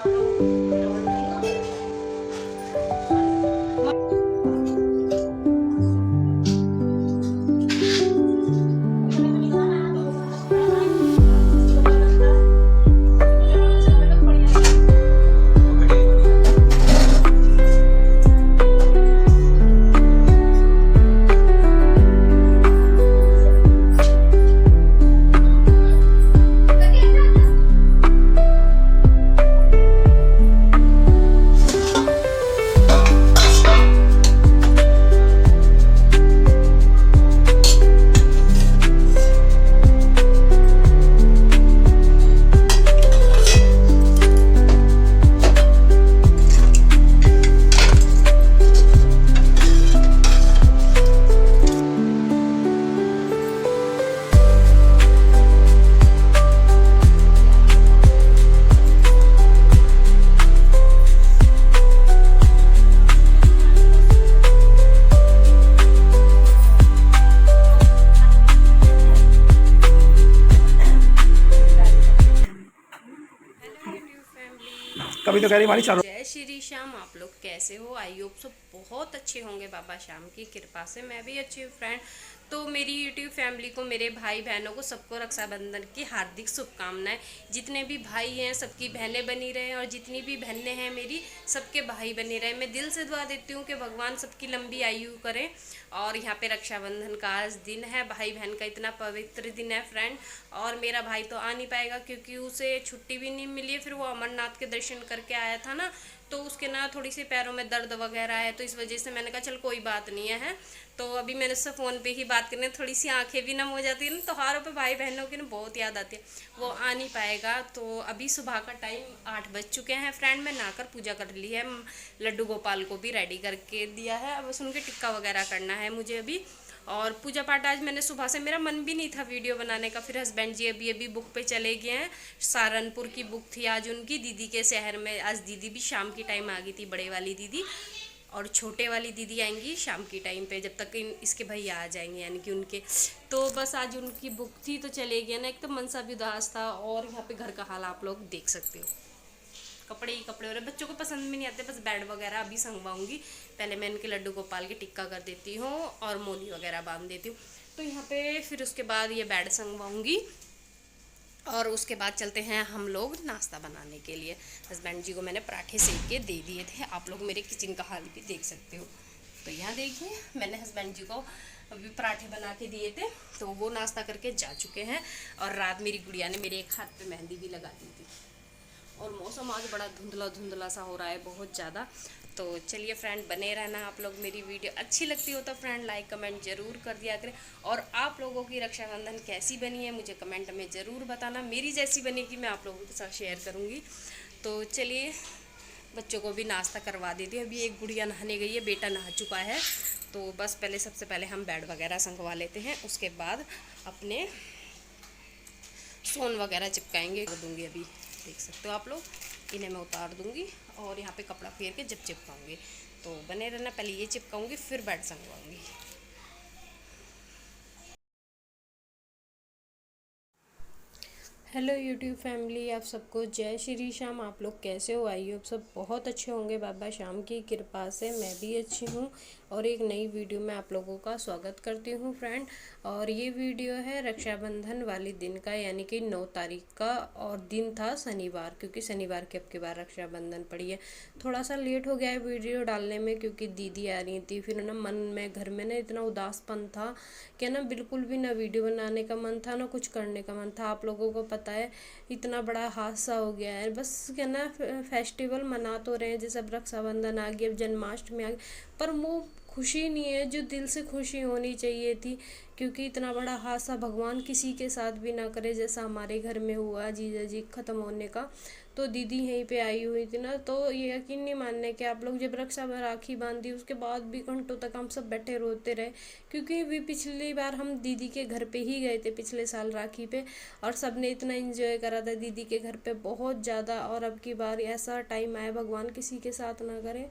कभी तो कह रही हमारी चारों। जय श्री श्याम। आप लोग कैसे हो? आई होप सब बहुत अच्छे होंगे बाबा श्याम की कृपा से। मैं भी अच्छी हूँ फ्रेंड। तो मेरी यूट्यूब फैमिली को, मेरे भाई बहनों को, सबको रक्षाबंधन की हार्दिक शुभकामनाएं। जितने भी भाई हैं सबकी बहनें बनी रहे, और जितनी भी बहनें हैं मेरी सबके भाई बने रहे। मैं दिल से दुआ देती हूँ कि भगवान सबकी लंबी आयु करें। और यहाँ पे रक्षाबंधन का आज दिन है, भाई बहन का इतना पवित्र दिन है फ्रेंड। और मेरा भाई तो आ नहीं पाएगा क्योंकि उसे छुट्टी भी नहीं मिली है। फिर वो अमरनाथ के दर्शन करके आया था ना, तो उसके ना थोड़ी सी पैरों में दर्द वगैरह है, तो इस वजह से मैंने कहा चल कोई बात नहीं है। तो अभी मैंने उससे फ़ोन पे ही बात करने, थोड़ी सी आंखें भी नम हो जाती है ना त्योहारों पे, भाई बहनों की ना बहुत याद आती है। वो आ नहीं पाएगा। तो अभी सुबह का टाइम 8 बज चुके हैं फ्रेंड। मैं नहाकर पूजा कर ली है, लड्डू गोपाल को भी रेडी करके दिया है। अब बस उनके टिक्का वगैरह करना है मुझे अभी। और पूजा पाठ आज मैंने सुबह से, मेरा मन भी नहीं था वीडियो बनाने का। फिर हस्बैंड जी अभी अभी बुक पे चले गए हैं। सहारनपुर की बुक थी आज उनकी, दीदी के शहर में। आज दीदी भी शाम की टाइम आ गई थी, बड़े वाली दीदी, और छोटे वाली दीदी आएंगी शाम की टाइम पे, जब तक इसके भैया आ जाएंगे यानी कि उनके। तो बस आज उनकी बुक थी तो चले गए ना। एक तो मन सा भी उदास था, और यहाँ पे घर का हाल आप लोग देख सकते हो। कपड़े ही कपड़े हो रहे, बच्चों को पसंद भी नहीं आते। बस बेड वगैरह अभी संगवाऊंगी। पहले मैं इनके लड्डू गोपाल की टिक्का कर देती हूँ और मोली वगैरह बांध देती हूँ। तो यहाँ पे फिर उसके बाद ये बेड संगवाऊंगी, और उसके बाद चलते हैं हम लोग नाश्ता बनाने के लिए। हस्बैंड जी को मैंने पराठे सेक के दे दिए थे। आप लोग मेरे किचन का हाल भी देख सकते हो। तो यहाँ देखिए, मैंने हस्बैंड जी को अभी पराठे बना के दिए थे, तो वो नाश्ता करके जा चुके हैं। और रात मेरी गुड़िया ने मेरे एक हाथ पे मेहंदी भी लगा दी थी। और मौसम आज बड़ा धुंधला धुंधला सा हो रहा है, बहुत ज़्यादा। तो चलिए फ्रेंड, बने रहना आप लोग। मेरी वीडियो अच्छी लगती हो तो फ्रेंड लाइक कमेंट ज़रूर कर दिया करें। और आप लोगों की रक्षाबंधन कैसी बनी है मुझे कमेंट में ज़रूर बताना। मेरी जैसी बनेगी मैं आप लोगों के साथ शेयर करूँगी। तो चलिए, बच्चों को भी नाश्ता करवा देती हूँ। अभी एक गुड़िया नहाने गई है, बेटा नहा चुका है। तो बस पहले, सबसे पहले हम बेड वगैरह संगवा लेते हैं, उसके बाद अपने सोन वगैरह चिपकाएंगे। दूंगी अभी, देख सकते हो आप लोग, इन्हें मैं उतार दूंगी और यहाँ पे कपड़ा फेर के जब चिपकाऊंगी। तो बने रहना, पहले ये चिपकाऊंगी फिर बेड संगवाऊंगी। हेलो यूट्यूब फैमिली, आप सबको जय श्री श्याम। आप लोग कैसे हो? आई होप सब बहुत अच्छे होंगे बाबा श्याम की कृपा से। मैं भी अच्छी हूँ, और एक नई वीडियो में आप लोगों का स्वागत करती हूँ फ्रेंड। और ये वीडियो है रक्षाबंधन वाले दिन का, यानी कि 9 तारीख का, और दिन था शनिवार, क्योंकि शनिवार के अब के बाद रक्षाबंधन पड़ी है। थोड़ा सा लेट हो गया है वीडियो डालने में, क्योंकि दीदी आ रही थी। फिर ना मन में, घर में ना इतना उदासपन था कि ना बिल्कुल भी ना वीडियो बनाने का मन था, ना कुछ करने का मन था। आप लोगों को पता है इतना बड़ा हादसा हो गया है। बस क्या ना, फेस्टिवल मना तो रहे हैं, जैसे अब रक्षाबंधन आ गई, अब जन्माष्टमी आ गई, पर वो खुशी नहीं है जो दिल से खुशी होनी चाहिए थी। क्योंकि इतना बड़ा हादसा भगवान किसी के साथ भी ना करे, जैसा हमारे घर में हुआ जीजा जी ख़त्म होने का। तो दीदी यहीं पे आई हुई थी ना, तो ये यकीन नहीं मानने कि आप लोग, जब रक्षा में राखी बांधी उसके बाद भी घंटों तक हम सब बैठे रोते रहे। क्योंकि भी पिछली बार हम दीदी के घर पे ही गए थे, पिछले साल राखी पे, और सब ने इतना एंजॉय करा था दीदी के घर पे, बहुत ज़्यादा। और अब की बार ऐसा टाइम आया, भगवान किसी के साथ ना करे।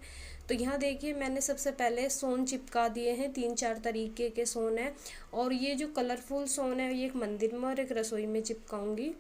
तो यहाँ देखिए, मैंने सबसे पहले सोन चिपका दिए हैं, 3-4 तरीके के सोन है। और ये जो कलरफुल सोन है, ये एक मंदिर में और एक रसोई में चिपकाऊंगी।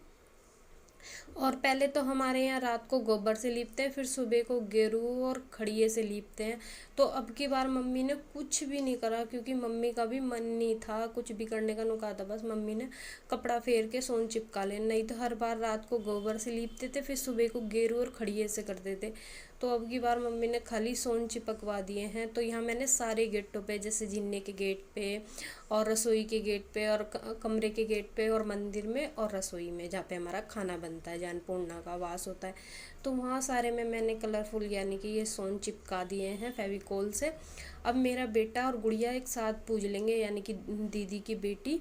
और पहले तो हमारे यहाँ रात को गोबर से लीपते हैं, फिर सुबह को गेरू और खड़िये से लीपते हैं। तो अब की बार मम्मी ने कुछ भी नहीं करा, क्योंकि मम्मी का भी मन नहीं था कुछ भी करने का। नुका था बस मम्मी ने कपड़ा फेर के सोन चिपका ले, नहीं तो हर बार रात को गोबर से लीपते थे, फिर सुबह को गेरू और खड़िये से करते थे। तो अब की बार मम्मी ने खाली सोन चिपकवा दिए हैं। तो यहाँ मैंने सारे गेटों पे, जैसे जीने के गेट पे और रसोई के गेट पे और कमरे के गेट पे और मंदिर में और रसोई में जहाँ पे हमारा खाना बनता है, जहाँ अन्नपूर्णा का वास होता है, तो वहाँ सारे में मैंने कलरफुल यानी कि ये सोन चिपका दिए हैं फेविकोल से। अब मेरा बेटा और गुड़िया एक साथ पूज लेंगे, यानी कि दीदी की बेटी।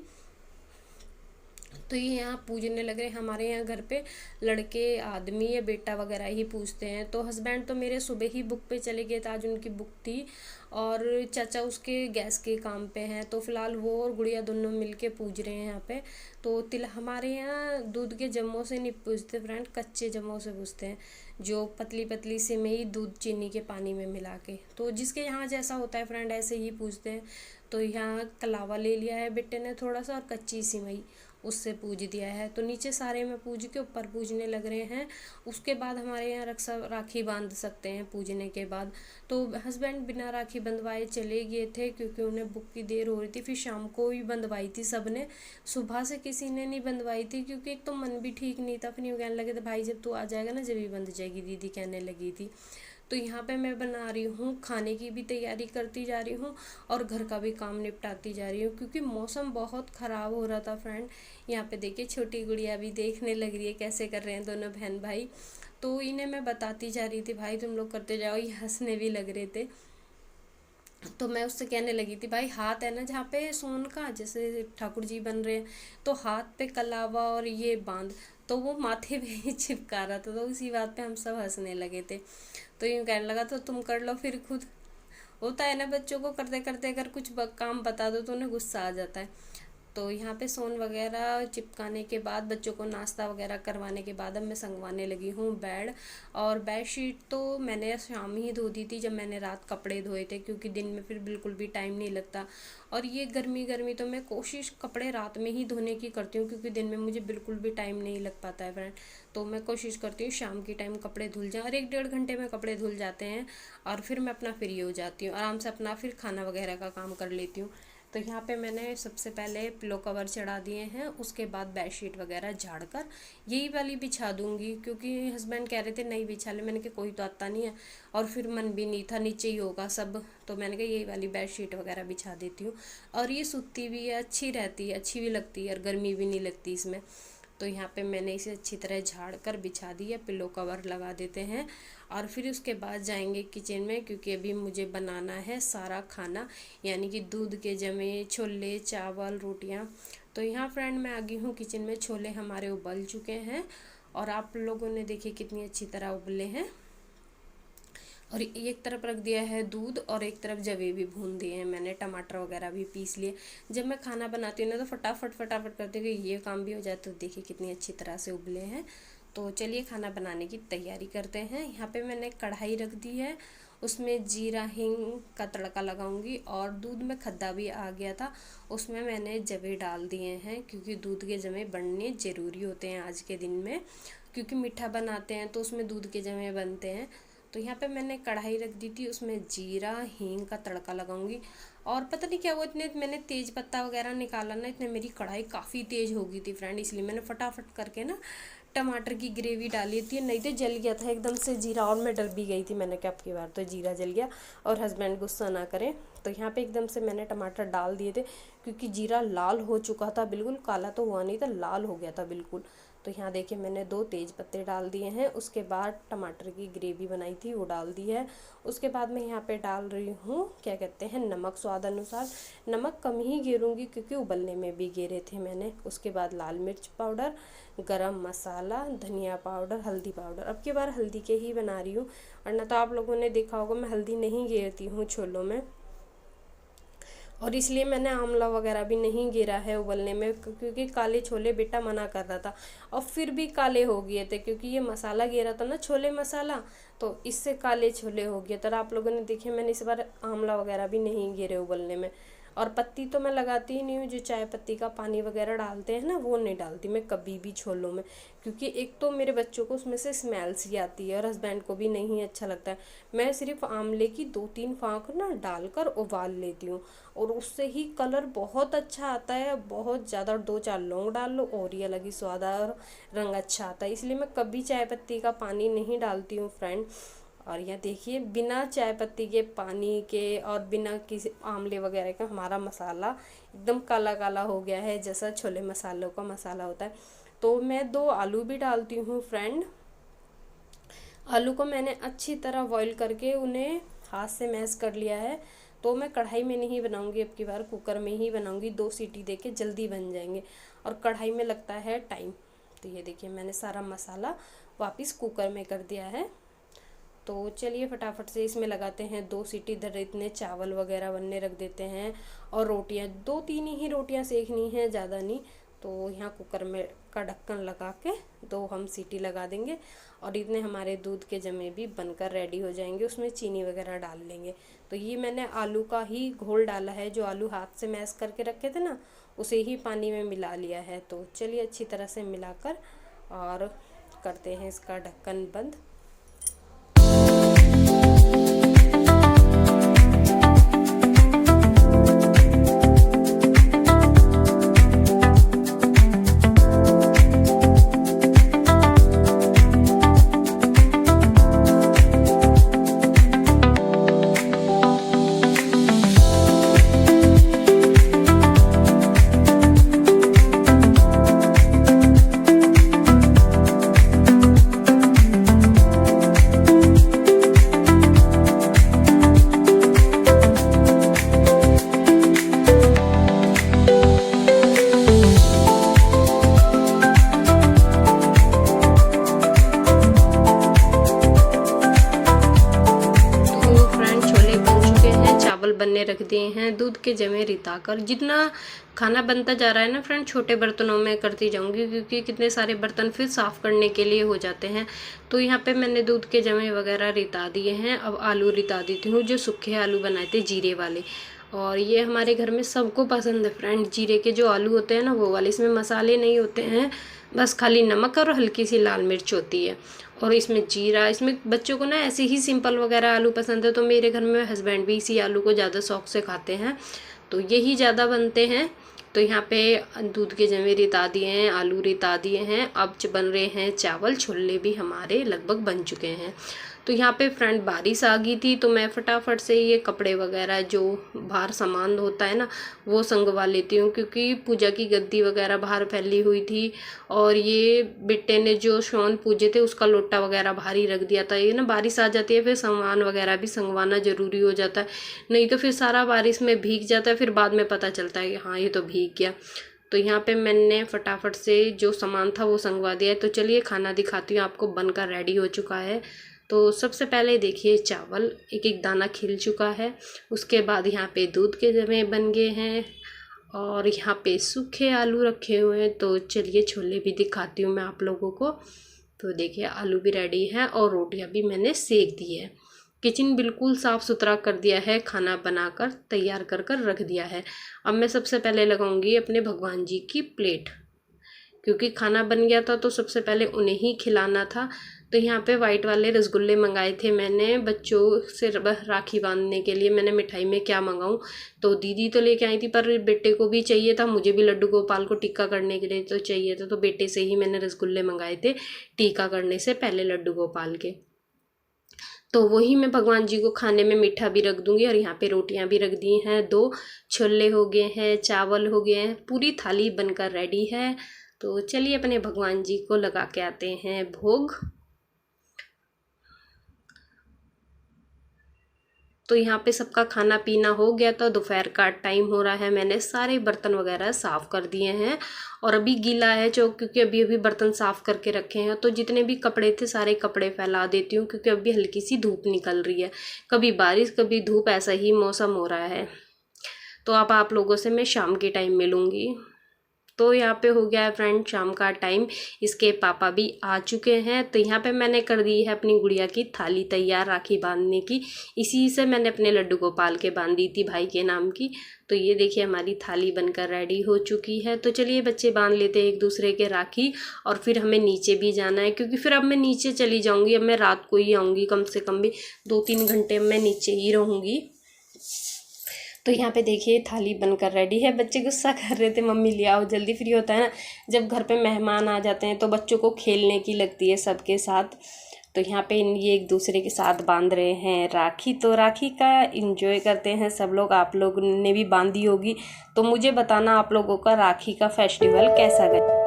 तो ये यहाँ पूजने लग रहे हैं। हमारे यहाँ घर पे लड़के, आदमी या बेटा वगैरह ही पूजते हैं। तो हस्बैंड तो मेरे सुबह ही बुक पे चले गए थे, आज उनकी बुक थी, और चाचा उसके गैस के काम पे हैं। तो फिलहाल वो और गुड़िया दोनों मिलके पूज रहे हैं यहाँ पे। तो तिल हमारे यहाँ दूध के जम्मों से नहीं पूजते फ्रेंड, कच्चे जम्मों से पूजते हैं, जो पतली पतली सिमई दूध चीनी के पानी में मिला के। तो जिसके यहाँ जैसा होता है फ्रेंड ऐसे ही पूजते हैं। तो यहाँ कलावा ले लिया है बेटे ने थोड़ा सा, और कच्ची सिमई उससे पूज दिया है। तो नीचे सारे में पूज के ऊपर पूजने लग रहे हैं। उसके बाद हमारे यहाँ रक्षा राखी बांध सकते हैं पूजने के बाद। तो हस्बैंड बिना राखी बंधवाए चले गए थे, क्योंकि उन्हें बुक की देर हो रही थी। फिर शाम को भी बंधवाई थी सबने, सुबह से किसी ने नहीं बंधवाई थी, क्योंकि एक तो मन भी ठीक नहीं था। फिर यूँ कहने लगे थे भाई जब तू आ जाएगा ना जब ही बंध जाएगी, दीदी कहने लगी थी। तो यहाँ पे मैं बना रही हूँ, खाने की भी तैयारी करती जा रही हूँ और घर का भी काम निपटाती जा रही हूँ, क्योंकि मौसम बहुत ख़राब हो रहा था फ्रेंड। यहाँ पे देखिए छोटी गुड़िया भी देखने लग रही है कैसे कर रहे हैं दोनों बहन भाई। तो इन्हें मैं बताती जा रही थी भाई तुम लोग करते जाओ, ये हंसने भी लग रहे थे। तो मैं उससे कहने लगी थी भाई हाथ है ना जहाँ पे सोन का, जैसे ठाकुर जी बन रहे हैं, तो हाथ पे कलावा और ये बांध। तो वो माथे पे ही चिपका रहा था, तो उसी बात पे हम सब हंसने लगे थे। तो यूँ कहने लगा तो तुम कर लो फिर खुद। होता है ना बच्चों को करते करते अगर कुछ काम बता दो तो उन्हें गुस्सा आ जाता है। तो यहाँ पे सोन वगैरह चिपकाने के बाद, बच्चों को नाश्ता वगैरह करवाने के बाद अब मैं संगवाने लगी हूँ बेड। और बेड शीट तो मैंने शाम ही धो दी थी जब मैंने रात कपड़े धोए थे, क्योंकि दिन में फिर बिल्कुल भी टाइम नहीं लगता। और ये गर्मी गर्मी तो मैं कोशिश कपड़े रात में ही धोने की करती हूँ, क्योंकि दिन में मुझे बिल्कुल भी टाइम नहीं लग पाता है फ्रेंड। तो मैं कोशिश करती हूँ शाम की टाइम कपड़े धुल जाएँ, और 1-1.5 घंटे में कपड़े धुल जाते हैं। और फिर मैं अपना फ्री हो जाती हूँ आराम से, अपना फिर खाना वगैरह का काम कर लेती हूँ। तो यहाँ पे मैंने सबसे पहले पिलो कवर चढ़ा दिए हैं, उसके बाद बेडशीट वगैरह झाड़ कर यही वाली बिछा दूंगी, क्योंकि हस्बैंड कह रहे थे नहीं बिछा ले। मैंने कहा कोई तो आता नहीं है, और फिर मन भी नहीं था नीचे ही होगा सब, तो मैंने कहा यही वाली बेडशीट वगैरह बिछा देती हूँ। और ये सूती भी है, अच्छी रहती है, अच्छी भी लगती है, और गर्मी भी नहीं लगती इसमें। तो यहाँ पे मैंने इसे अच्छी तरह झाड़ कर बिछा दी है, पिलो कवर लगा देते हैं। और फिर उसके बाद जाएंगे किचन में, क्योंकि अभी मुझे बनाना है सारा खाना, यानी कि दूध के जमे छोले, चावल, रोटियां। तो यहाँ फ्रेंड मैं आ गई हूँ किचन में। छोले हमारे उबल चुके हैं, और आप लोगों ने देखिए कितनी अच्छी तरह उबले हैं। और एक तरफ रख दिया है दूध, और एक तरफ जवे भी भून दिए हैं मैंने, टमाटर वगैरह भी पीस लिए। जब मैं खाना बनाती हूँ ना तो फटाफट फटाफट करती हूँ कि ये काम भी हो जाए। तो देखिए कितनी अच्छी तरह से उबले हैं। तो चलिए खाना बनाने की तैयारी करते हैं। यहाँ पे मैंने कढ़ाई रख दी है, उसमें जीरा हींग का तड़का लगाऊंगी। और दूध में खद्दा भी आ गया था, उसमें मैंने जवे डाल दिए हैं, क्योंकि दूध के जमे बनने ज़रूरी होते हैं आज के दिन में, क्योंकि मीठा बनाते हैं तो उसमें दूध के जमे बनते हैं। तो यहाँ पे मैंने कढ़ाई रख दी थी, उसमें जीरा हींग का तड़का लगाऊंगी। और पता नहीं क्या हुआ, इतने मैंने तेज पत्ता वगैरह निकाला ना, इतने मेरी कढ़ाई काफ़ी तेज़ हो गई थी फ्रेंड, इसलिए मैंने फटाफट करके ना टमाटर की ग्रेवी डाली थी, नहीं तो जल गया था एकदम से जीरा। और मैं डर भी गई थी, मैंने कहा अब की बार तो जीरा जल गया और हस्बैंड गुस्सा ना करें। तो यहाँ पे एकदम से मैंने टमाटर डाल दिए थे, क्योंकि जीरा लाल हो चुका था, बिल्कुल काला तो हुआ नहीं था, लाल हो गया था बिल्कुल। तो यहाँ देखिए मैंने 2 तेज पत्ते डाल दिए हैं। उसके बाद टमाटर की ग्रेवी बनाई थी वो डाल दी है। उसके बाद मैं यहाँ पे डाल रही हूँ क्या कहते हैं नमक, स्वाद अनुसार। नमक कम ही गेरूँगी, क्योंकि उबलने में भी गेरे थे मैंने। उसके बाद लाल मिर्च पाउडर, गरम मसाला, धनिया पाउडर, हल्दी पाउडर। अब की बार हल्दी के ही बना रही हूँ, वरना तो आप लोगों ने देखा होगा मैं हल्दी नहीं गेरती हूँ छोलों में। और इसलिए मैंने आंवला वगैरह भी नहीं गिरा है उबलने में, क्योंकि काले छोले बेटा मना कर रहा था, और फिर भी काले हो गए थे, क्योंकि ये मसाला गिरा था ना छोले मसाला, तो इससे काले छोले हो गए। तो आप लोगों ने देखे मैंने इस बार आंवला वगैरह भी नहीं गिरे उबलने में। और पत्ती तो मैं लगाती ही नहीं हूँ, जो चाय पत्ती का पानी वगैरह डालते हैं ना वो नहीं डालती मैं कभी भी छोलों में, क्योंकि एक तो मेरे बच्चों को उसमें से स्मेल सी आती है और हस्बैंड को भी नहीं अच्छा लगता है। मैं सिर्फ आंवले की 2-3 फाँक ना डालकर उबाल लेती हूँ और उससे ही कलर बहुत अच्छा आता है, बहुत ज़्यादा। 2-4 लौंग डाल लो और ये अलग ही स्वाद और रंग अच्छा आता है, इसलिए मैं कभी चाय पत्ती का पानी नहीं डालती हूँ फ्रेंड। और यह देखिए बिना चाय पत्ती के पानी के और बिना किसी आंवले वगैरह का हमारा मसाला एकदम काला काला हो गया है, जैसा छोले मसालों का मसाला होता है। तो मैं 2 आलू भी डालती हूँ फ्रेंड। आलू को मैंने अच्छी तरह बॉईल करके उन्हें हाथ से मैश कर लिया है। तो मैं कढ़ाई में नहीं बनाऊंगी, अब की बार कुकर में ही बनाऊंगी, 2 सीटी दे के जल्दी बन जाएंगे और कढ़ाई में लगता है टाइम। तो ये देखिए मैंने सारा मसाला वापस कुकर में कर दिया है। तो चलिए फटाफट से इसमें लगाते हैं 2 सीटी, इधर इतने चावल वगैरह बनने रख देते हैं और रोटियां 2-3 ही रोटियां सेकनी है, ज़्यादा नहीं। तो यहाँ कुकर में का ढक्कन लगा के 2 हम सीटी लगा देंगे और इतने हमारे दूध के जमे भी बनकर रेडी हो जाएंगे। उसमें चीनी वगैरह डाल लेंगे। तो ये मैंने आलू का ही घोल डाला है, जो आलू हाथ से मैश करके रखे थे ना उसे ही पानी में मिला लिया है। तो चलिए अच्छी तरह से मिलाकर और करते हैं इसका ढक्कन बंद। बनने रख दिए हैं दूध के जमे रिता कर। जितना खाना बनता जा रहा है ना फ्रेंड, छोटे बर्तनों में करती जाऊंगी, क्योंकि कितने सारे बर्तन फिर साफ़ करने के लिए हो जाते हैं। तो यहाँ पे मैंने दूध के जमे वगैरह रिता दिए हैं। अब आलू रिता देती हूँ, जो सूखे आलू बनाए थे जीरे वाले, और ये हमारे घर में सबको पसंद है फ्रेंड। जीरे के जो आलू होते हैं ना वो वाले, इसमें मसाले नहीं होते हैं, बस खाली नमक और हल्की सी लाल मिर्च होती है और इसमें जीरा। इसमें बच्चों को ना ऐसे ही सिंपल वगैरह आलू पसंद है, तो मेरे घर में हस्बैंड भी इसी आलू को ज़्यादा शौक से खाते हैं, तो यही ज़्यादा बनते हैं। तो यहाँ पे दूध के जमे रिता दिए हैं, आलू रिता दिए हैं। अब बन रहे हैं चावल। छोले भी हमारे लगभग बन चुके हैं। तो यहाँ पे फ्रेंड बारिश आ गई थी, तो मैं फटाफट से ये कपड़े वगैरह जो बाहर सामान होता है ना वो संगवा लेती हूँ, क्योंकि पूजा की गद्दी वगैरह बाहर फैली हुई थी और ये बिट्टे ने जो शौन पूजे थे उसका लोटा वगैरह बाहर ही रख दिया था। ये ना बारिश आ जाती है, फिर सामान वगैरह भी संगवाना ज़रूरी हो जाता है, नहीं तो फिर सारा बारिश में भीग जाता है, फिर बाद में पता चलता है कि हाँ ये तो भीग गया। तो यहाँ पे मैंने फटाफट से जो सामान था वो संगवा दिया है। तो चलिए खाना दिखाती हूँ आपको, बनकर रेडी हो चुका है। तो सबसे पहले देखिए चावल एक एक दाना खिल चुका है। उसके बाद यहाँ पे दूध के जमे बन गए हैं और यहाँ पे सूखे आलू रखे हुए हैं। तो चलिए छोले भी दिखाती हूँ मैं आप लोगों को। तो देखिए आलू भी रेडी है और रोटियाँ भी मैंने सेक दी है। किचन बिल्कुल साफ़ सुथरा कर दिया है, खाना बनाकर तैयार कर कर रख दिया है। अब मैं सबसे पहले लगाऊंगी अपने भगवान जी की प्लेट, क्योंकि खाना बन गया था तो सबसे पहले उन्हें ही खिलाना था। तो यहाँ पे वाइट वाले रसगुल्ले मंगाए थे मैंने बच्चों से राखी बांधने के लिए। मैंने मिठाई में क्या मंगाऊँ, तो दीदी तो लेके आई थी, पर बेटे को भी चाहिए था, मुझे भी लड्डू गोपाल को टीका करने के लिए तो चाहिए था, तो बेटे से ही मैंने रसगुल्ले मंगाए थे टीका करने से पहले लड्डू गोपाल के। तो वही मैं भगवान जी को खाने में मीठा भी रख दूंगी। और यहाँ पे रोटियां भी रख दी हैं 2, छोले हो गए हैं, चावल हो गए हैं, पूरी थाली बनकर रेडी है। तो चलिए अपने भगवान जी को लगा के आते हैं भोग। तो यहाँ पे सबका खाना पीना हो गया था, दोपहर का टाइम हो रहा है, मैंने सारे बर्तन वगैरह साफ़ कर दिए हैं और अभी गीला है जो, क्योंकि अभी अभी बर्तन साफ़ करके रखे हैं। तो जितने भी कपड़े थे सारे कपड़े फैला देती हूँ, क्योंकि अभी हल्की सी धूप निकल रही है, कभी बारिश कभी धूप, ऐसा ही मौसम हो रहा है। तो अब आप लोगों से मैं शाम के टाइम मिलूँगी। तो यहाँ पे हो गया है फ्रेंड शाम का टाइम, इसके पापा भी आ चुके हैं। तो यहाँ पे मैंने कर दी है अपनी गुड़िया की थाली तैयार राखी बांधने की। इसी से मैंने अपने लड्डू गोपाल के बांध दी थी भाई के नाम की। तो ये देखिए हमारी थाली बनकर रेडी हो चुकी है। तो चलिए बच्चे बांध लेते हैं एक दूसरे के राखी, और फिर हमें नीचे भी जाना है, क्योंकि फिर अब मैं नीचे चली जाऊँगी। अब मैं रात को ही आऊँगी, कम से कम भी 2-3 घंटे मैं नीचे ही रहूँगी। तो यहाँ पे देखिए थाली बनकर रेडी है। बच्चे गुस्सा कर रहे थे, मम्मी ले आओ जल्दी, फ्री होता है ना जब घर पे मेहमान आ जाते हैं तो बच्चों को खेलने की लगती है सबके साथ। तो यहाँ पे ये एक दूसरे के साथ बांध रहे हैं राखी। तो राखी का एंजॉय करते हैं सब लोग। आप लोग ने भी बांधी होगी, तो मुझे बताना आप लोगों का राखी का फेस्टिवल कैसा गया।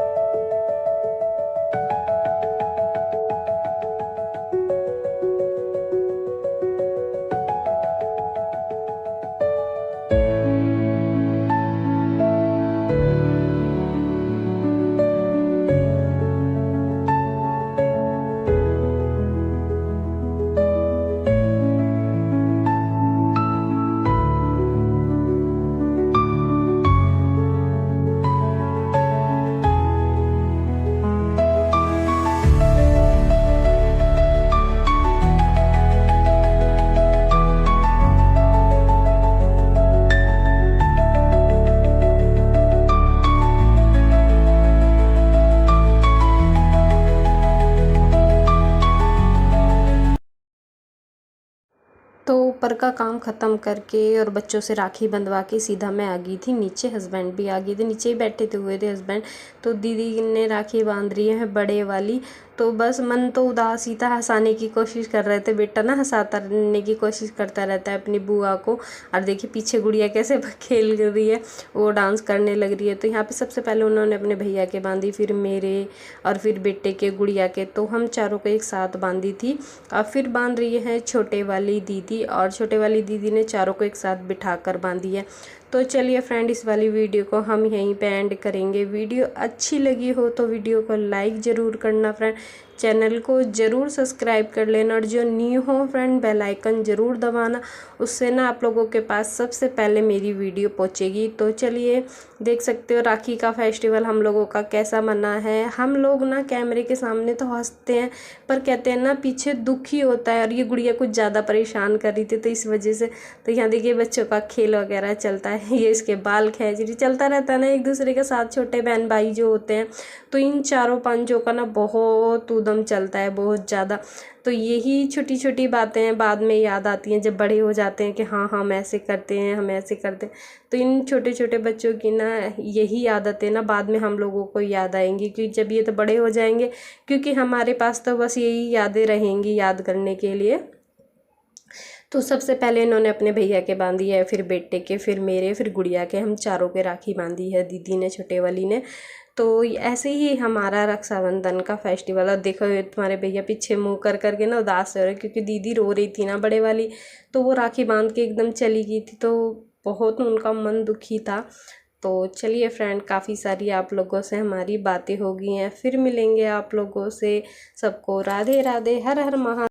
तो ऊपर का काम ख़त्म करके और बच्चों से राखी बंधवा के सीधा मैं आ गई थी नीचे। हस्बैंड भी आ गए थे, नीचे ही बैठे हुए थे हस्बैंड। तो दीदी ने राखी बांध रही है बड़े वाली। तो बस मन तो उदास ही था, हंसाने की कोशिश कर रहे थे। बेटा ना हंसाता रहने की कोशिश करता रहता है अपनी बुआ को। और देखिए पीछे गुड़िया कैसे खेल रही है, वो डांस करने लग रही है। तो यहाँ पे सबसे पहले उन्होंने अपने भैया के बांधी, फिर मेरे, और फिर बेटे के गुड़िया के। तो हम चारों को एक साथ बांधी थी। और फिर बांध रही है छोटे वाली दीदी, और छोटे वाली दीदी ने चारों को एक साथ बिठा कर बांधी है। तो चलिए फ्रेंड, इस वाली वीडियो को हम यहीं पे एंड करेंगे। वीडियो अच्छी लगी हो तो वीडियो को लाइक ज़रूर करना फ्रेंड, चैनल को ज़रूर सब्सक्राइब कर लेना, और जो न्यू हो फ्रेंड बेल आइकन ज़रूर दबाना, उससे ना आप लोगों के पास सबसे पहले मेरी वीडियो पहुंचेगी। तो चलिए देख सकते हो राखी का फेस्टिवल हम लोगों का कैसा मना है। हम लोग ना कैमरे के सामने तो हंसते हैं, पर कहते हैं ना पीछे दुख ही होता है। और ये गुड़िया कुछ ज़्यादा परेशान कर रही थी, तो इस वजह से। तो यहाँ देखिए बच्चों का खेल वगैरह चलता है, ये इसके बाल खींच रही, चलता रहता है ना एक दूसरे के साथ, छोटे बहन भाई जो होते हैं। तो इन चारों पांचों का ना बहुत उदम चलता है, बहुत ज़्यादा। तो यही छोटी छोटी बातें हैं बाद में याद आती हैं जब बड़े हो जाते हैं कि हाँ हम ऐसे करते हैं, हम ऐसे करते हैं। तो इन छोटे छोटे बच्चों की ना यही आदतें ना बाद में हम लोगों को याद आएंगी, क्योंकि जब ये तो बड़े हो जाएंगे, क्योंकि हमारे पास तो बस यही यादें रहेंगी याद करने के लिए। तो सबसे पहले इन्होंने अपने भैया के बांधी है, फिर बेटे के, फिर मेरे, फिर गुड़िया के, हम चारों के राखी बांधी है दीदी ने, छोटे वाली ने। तो ऐसे ही हमारा रक्षाबंधन का फेस्टिवल। और देखो तुम्हारे भैया पीछे मुँह कर करके ना उदास हो रहे, क्योंकि दीदी रो रही थी ना बड़े वाली, तो वो राखी बांध के एकदम चली गई थी। तो बहुत उनका मन दुखी था। तो चलिए फ्रेंड, काफ़ी सारी आप लोगों से हमारी बातें हो गई हैं। फिर मिलेंगे आप लोगों से। सबको राधे राधे, हर हर महा